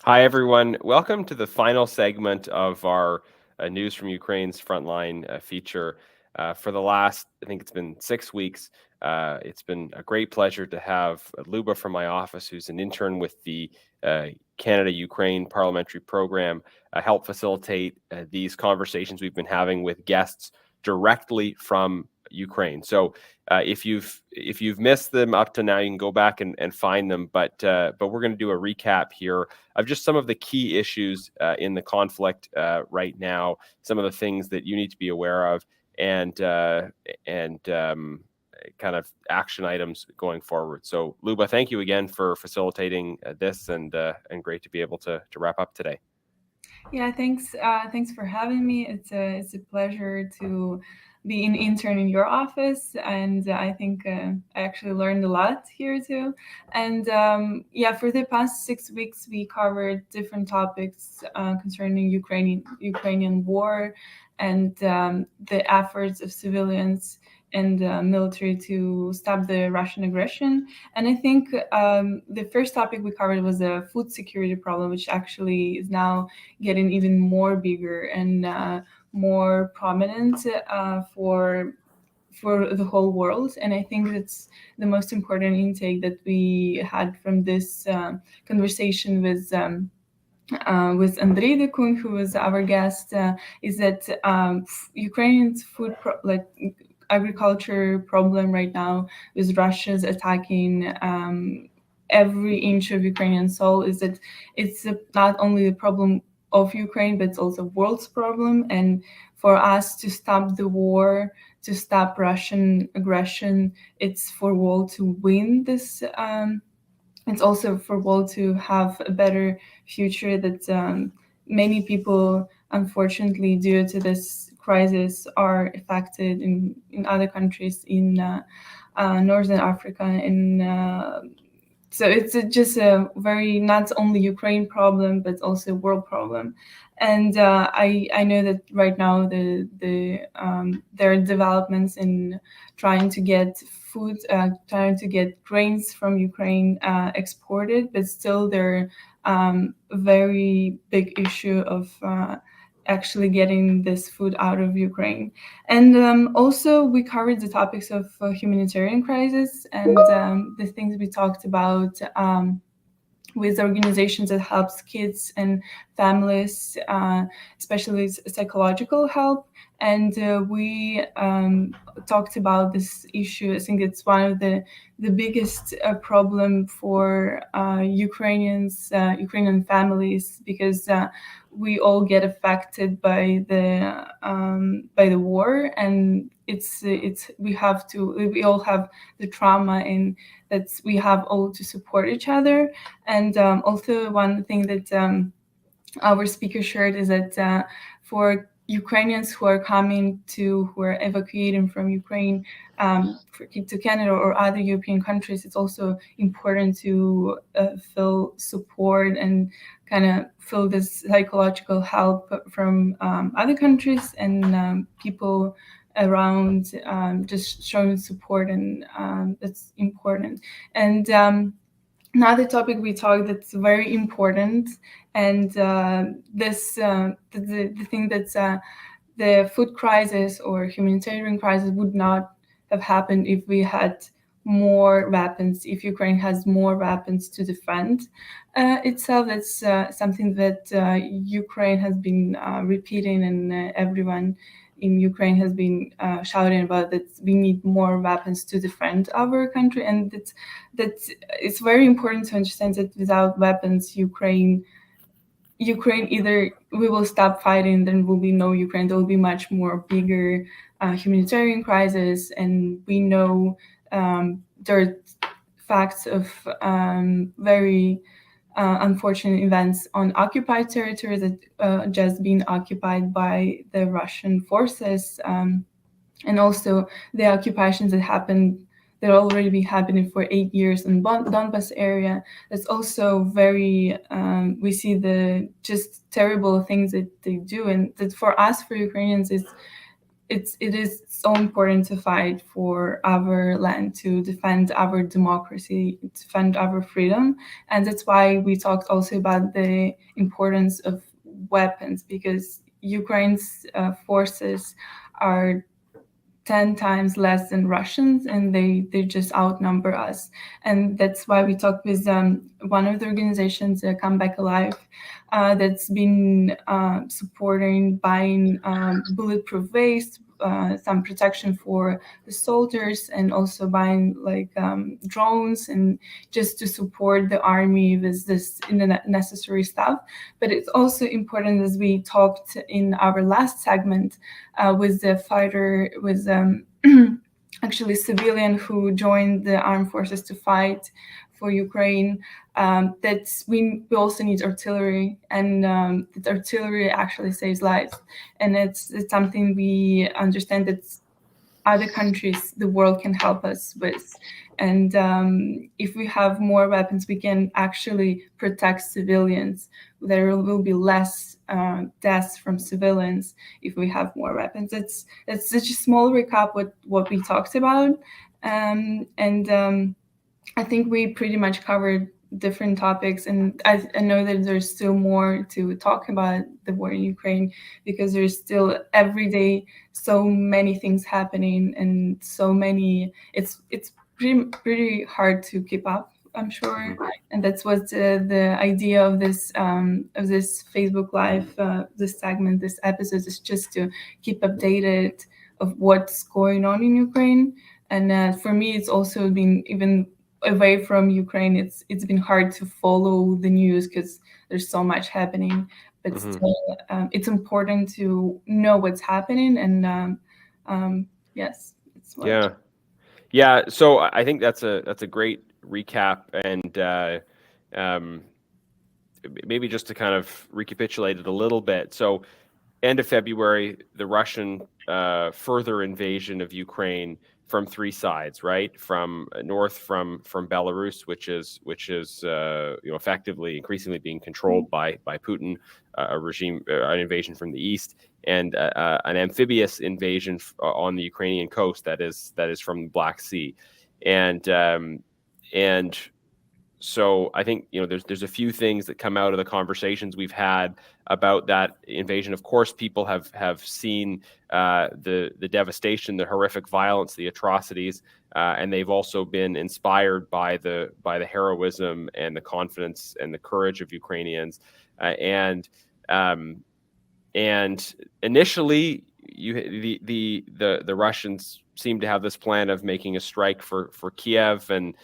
Hi, everyone. Welcome to the final segment of our News from Ukraine's Frontline feature. For the last, I think it's been 6 weeks, it's been a great pleasure to have Liuba from my office, who's an intern with the Canada-Ukraine Parliamentary Program, help facilitate these conversations we've been having with guests directly from Ukraine. So if you've missed them up to now, you can go back and find them. But we're going to do a recap here of just some of the key issues in the conflict right now, some of the things that you need to be aware of, and kind of action items going forward. So, Liuba, thank you again for facilitating this, and great to be able to wrap up today. Yeah, thanks. Thanks for having me. It's a pleasure to be an intern in your office, and I think I actually learned a lot here too. And yeah, for the past 6 weeks, we covered different topics concerning Ukrainian war and the efforts of civilians and military to stop the Russian aggression. And I think the first topic we covered was the food security problem, which actually is now getting even more bigger and more prominent for the whole world. And I think that's the most important intake that we had from this conversation with Andrei Dekun, who was our guest, is that Ukrainians' agriculture problem right now with Russia's attacking every inch of Ukrainian soil is that it's not only the problem of Ukraine, but it's also world's problem. And for us to stop the war, to stop Russian aggression, it's for world to win this. It's also for world to have a better future that many people, unfortunately, due to this crisis, are affected in other countries in Northern Africa. So it's just a very not only Ukraine problem, but also world problem. And I know that right now there are developments in trying to get food, trying to get grains from Ukraine exported, but still there a very big issue of actually getting this food out of Ukraine. And also we covered the topics of humanitarian crisis and the things we talked about with organizations that helps kids and families, especially psychological help. And we talked about this issue. I think it's one of the biggest problem for Ukrainian families, because we all get affected by the war, and we all have the trauma, and that we have all to support each other. And also one thing that our speaker shared is that for Ukrainians who are evacuating from Ukraine to Canada or other European countries, it's also important to feel support and kind of feel this psychological help from other countries and people around, just showing support, and that's important. And another topic we talked that's very important, and the thing that the food crisis or humanitarian crisis would not have happened if we had more weapons, if Ukraine has more weapons to defend itself. That's something that Ukraine has been repeating, and everyone in Ukraine has been shouting about, that we need more weapons to defend our country. And that it's very important to understand that without weapons, Ukraine either we will stop fighting, then will be no Ukraine. There will be much more bigger humanitarian crisis, and we know there are facts of very unfortunate events on occupied territory that just been occupied by the Russian forces, and also the occupations that already been happening for 8 years in Donbas area. That's also very, we see the just terrible things that they do, and that for us, for Ukrainians, it is so important to fight for our land, to defend our democracy, defend our freedom. And that's why we talked also about the importance of weapons, because Ukraine's forces are 10 times less than Russians, and they just outnumber us. And that's why we talked with one of the organizations, Come Back Alive, that's been supporting buying bulletproof vests, some protection for the soldiers, and also buying like drones, and just to support the army with this necessary stuff. But it's also important, as we talked in our last segment, with the fighter, with actually civilian who joined the armed forces to fight for Ukraine, that we also need artillery, and that artillery actually saves lives. And it's something we understand that other countries, the world, can help us with. And if we have more weapons, we can actually protect civilians. There will be less deaths from civilians if we have more weapons. It's such a small recap what we talked about, and I think we pretty much covered different topics, and I know that there's still more to talk about the war in Ukraine, because there's still every day so many things happening, and so many, it's pretty hard to keep up, I'm sure. And that's what the idea of this Facebook Live, this segment, this episode, is just to keep updated of what's going on in Ukraine. And for me, it's also been, even away from Ukraine, it's been hard to follow the news because there's so much happening. But still, it's important to know what's happening, and yes, it's what. Yeah. So I think that's a great recap, and maybe just to kind of recapitulate it a little bit. So end of February, the Russian further invasion of Ukraine from three sides, right? From north, from Belarus, which is effectively increasingly being controlled by Putin, a regime, an invasion from the east, and an amphibious invasion on the Ukrainian coast that is from the Black Sea, and so I think there's a few things that come out of the conversations we've had about that invasion. Of course, people have seen the devastation, the horrific violence, the atrocities, and they've also been inspired by the heroism and the confidence and the courage of Ukrainians. And initially, the Russians seemed to have this plan of making a strike for Kiev and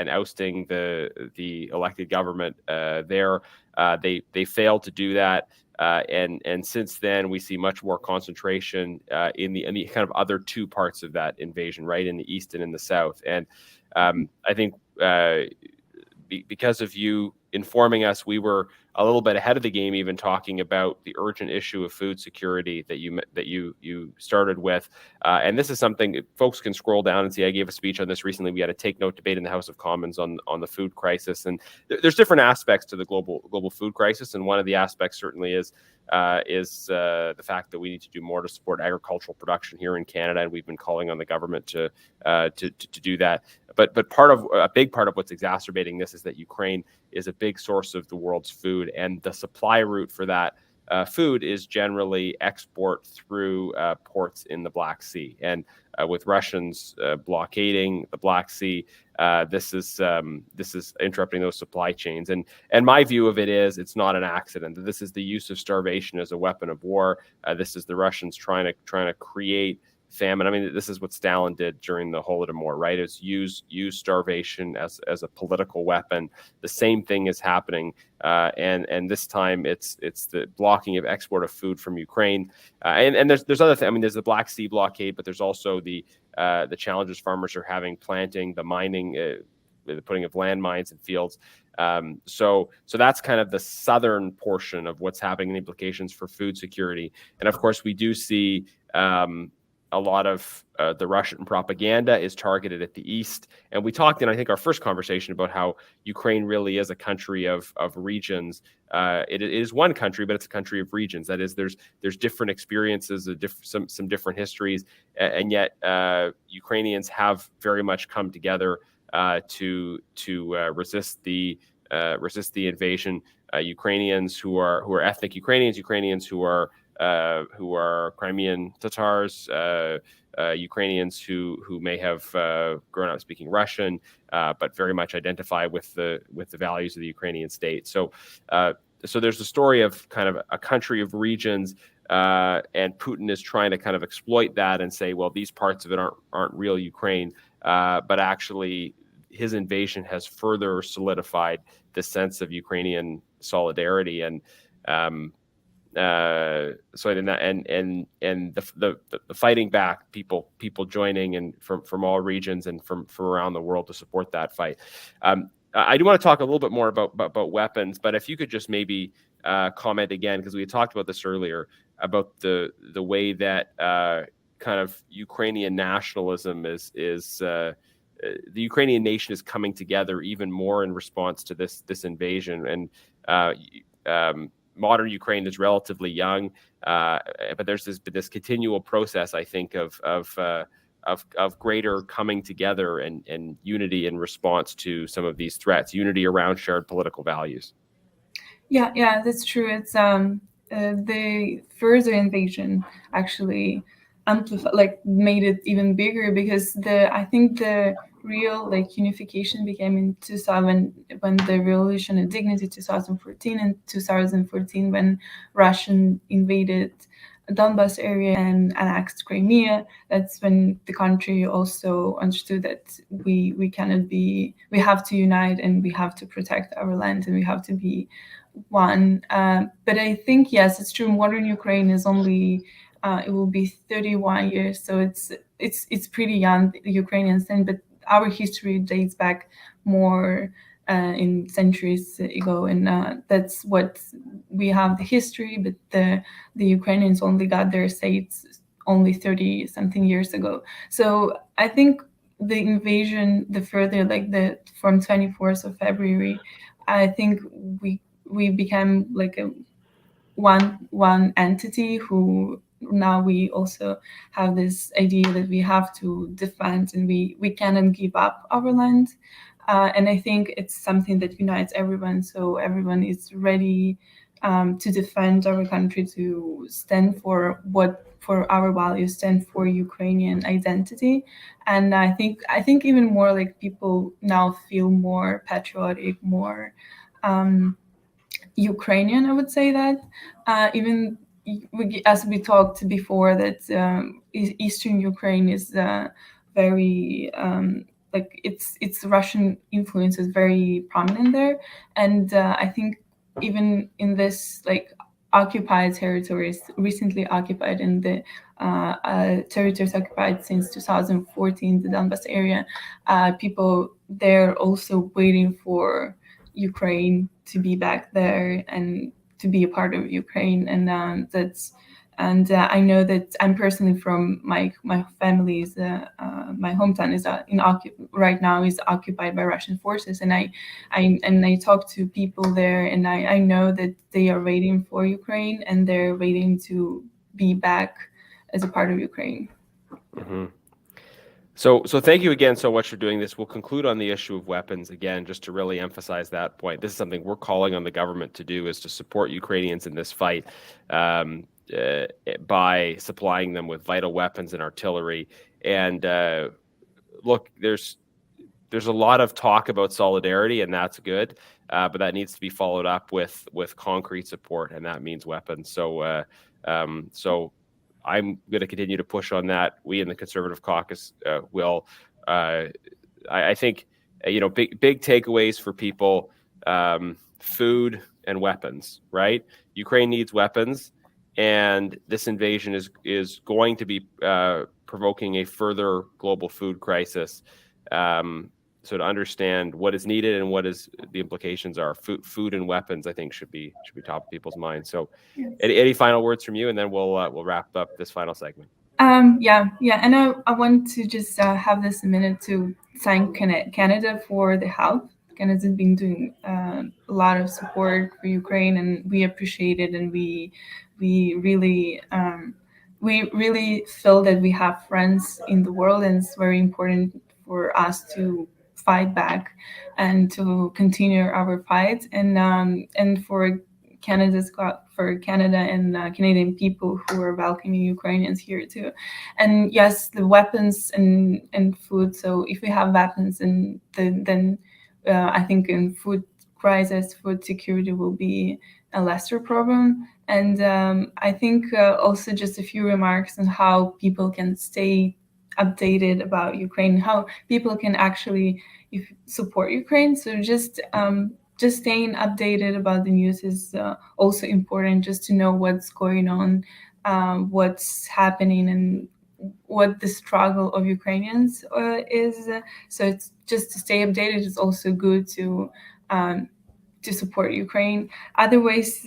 ousting the elected government there. They failed to do that, and since then we see much more concentration in the kind of other two parts of that invasion, right, in the east and in the south. And I think because of you informing us, we were a little bit ahead of the game, even talking about the urgent issue of food security that you started with. And this is something folks can scroll down and see. I gave a speech on this recently. We had a take note debate in the House of Commons on the food crisis, and there's different aspects to the global food crisis. And one of the aspects certainly is the fact that we need to do more to support agricultural production here in Canada, and we've been calling on the government to do that. But a big part of what's exacerbating this is that Ukraine is a big source of the world's food, and the supply route for that food is generally export through ports in the Black Sea. And with Russians blockading the Black Sea, this is interrupting those supply chains. And my view of it is, it's not an accident. This is the use of starvation as a weapon of war. This is the Russians trying to create famine. I mean, this is what Stalin did during the Holodomor, right? Is use starvation as a political weapon. The same thing is happening, and this time it's the blocking of export of food from Ukraine, and there's other things. I mean, there's the Black Sea blockade, but there's also the challenges farmers are having, planting, the mining, the putting of landmines in fields. So that's kind of the southern portion of what's happening and implications for food security. And of course, we do see a lot of the Russian propaganda is targeted at the east. And we talked in, I think, our first conversation about how Ukraine really is a country of regions. It is one country, but it's a country of regions. That is, there's different experiences, some different histories, and yet Ukrainians have very much come together to resist the invasion. Ukrainians who are ethnic Ukrainians who are Crimean Tatars, Ukrainians who may have grown up speaking Russian, but very much identify with the values of the Ukrainian state. So there's a story of kind of a country of regions, and Putin is trying to kind of exploit that and say, well, these parts of it aren't real Ukraine, but actually his invasion has further solidified the sense of Ukrainian solidarity and so in that and the fighting back, people joining and from all regions and from around the world to support that fight. I do want to talk a little bit more about weapons, but if you could just maybe comment again, because we had talked about this earlier, about the way that kind of Ukrainian nationalism is the Ukrainian nation is coming together even more in response to this invasion. And modern Ukraine is relatively young, but there's this continual process, I think, of greater coming together and unity in response to some of these threats, unity around shared political values. Yeah, that's true. It's the further invasion actually made it even bigger, because I think the real unification became in 2000, when the Revolution of Dignity 2014, and 2014 when Russian invaded Donbas area and annexed Crimea. That's when the country also understood that we have to unite, and we have to protect our land, and we have to be one. But I think, yes, it's true. Modern Ukraine is only it will be 31 years, so it's pretty young, the Ukrainian thing. But our history dates back more in centuries ago, and that's what we have, the history. But the Ukrainians only got their states only 30 something years ago. So I think the invasion, the further from 24th of February, I think we became like a one entity, who now we also have this idea that we have to defend, and we cannot give up our land. And I think it's something that unites everyone. So everyone is ready to defend our country, to stand for our values, stand for Ukrainian identity. And I think even more like people now feel more patriotic, more Ukrainian, I would say that. Even as we talked before, that Eastern Ukraine is very its Russian influence is very prominent there, and I think even in this occupied territories, recently occupied, in the territories occupied since 2014, the Donbas area, people they're also waiting for Ukraine to be back there and to be a part of Ukraine, and I know that I'm personally from my family's my hometown is right now is occupied by Russian forces, and I talk to people there, and I know that they are waiting for Ukraine, and they're waiting to be back as a part of Ukraine. Mm-hmm. So thank you again so much for doing this. We'll conclude on the issue of weapons again, just to really emphasize that point. This is something we're calling on the government to do, is to support Ukrainians in this fight by supplying them with vital weapons and artillery. And look, there's a lot of talk about solidarity, and that's good, but that needs to be followed up with concrete support, and that means weapons. So I'm going to continue to push on that. We in the Conservative Caucus will. I think big takeaways for people: food and weapons. Right? Ukraine needs weapons, and this invasion is going to be provoking a further global food crisis. So to understand what is needed and what the implications are, food and weapons, I think should be top of people's minds. So, yes. Any final words from you, and then we'll wrap up this final segment. Yeah, and I want to just have this a minute to thank Canada for the help. Canada's been doing a lot of support for Ukraine, and we appreciate it, and we really feel that we have friends in the world, and it's very important for us to fight back and to continue our fight, and for Canada and Canadian people who are welcoming Ukrainians here too. And yes, the weapons and food. So if we have weapons, and then I think in food crisis, food security will be a lesser problem. And I think also just a few remarks on how people can stay updated about Ukraine, how people can actually support Ukraine. So just staying updated about the news is also important, just to know what's going on, what's happening, and what the struggle of Ukrainians is. So it's just to stay updated is also good to support Ukraine. Other ways,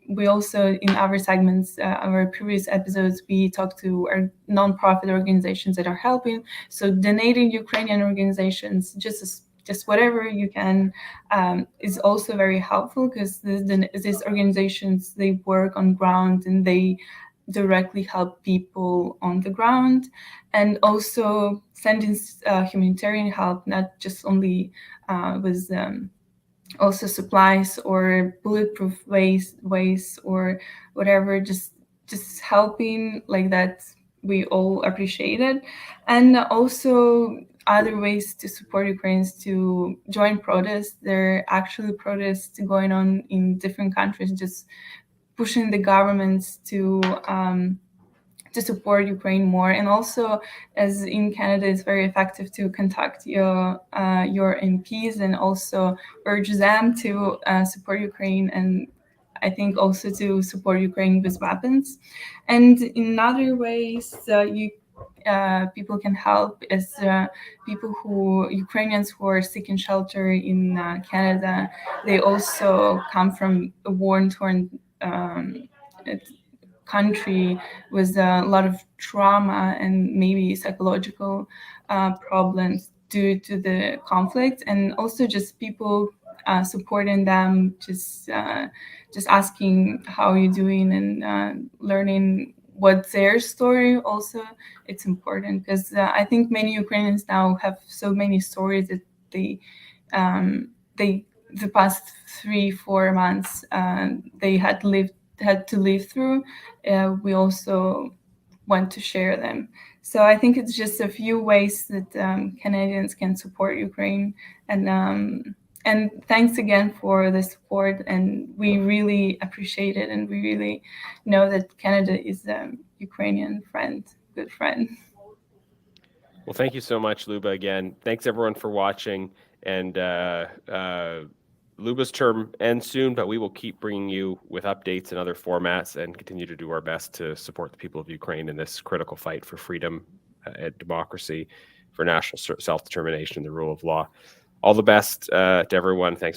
we also in our segments, our previous episodes, we talked to our nonprofit organizations that are helping. So donating Ukrainian organizations, just whatever you can, is also very helpful, because these organizations, they work on ground and they directly help people on the ground, and also sending humanitarian help, not just only with also supplies or bulletproof ways or whatever, just helping like that. We all appreciate it. And also other ways to support Ukrainians, to join protests. There are actually protests going on in different countries, just pushing the governments to support Ukraine more. And also, as in Canada, it's very effective to contact your MPs and also urge them to support Ukraine, and I think also to support Ukraine with weapons. And in other ways, people can help is Ukrainians who are seeking shelter in Canada. They also come from a war-torn country with a lot of trauma and maybe psychological problems due to the conflict, and also just people supporting them, just asking how you're doing, and learning what's their story. Also, it's important, because I think many Ukrainians now have so many stories that they the past 3-4 months they had to live through. We also want to share them. So I think it's just a few ways that Canadians can support Ukraine. And thanks again for the support. And we really appreciate it. And we really know that Canada is a Ukrainian friend, good friend. Well, thank you so much, Liuba, again. Thanks, everyone, for watching. And Liuba's term ends soon, but we will keep bringing you with updates and other formats and continue to do our best to support the people of Ukraine in this critical fight for freedom and democracy, for national self-determination and the rule of law. All the best to everyone. Thanks for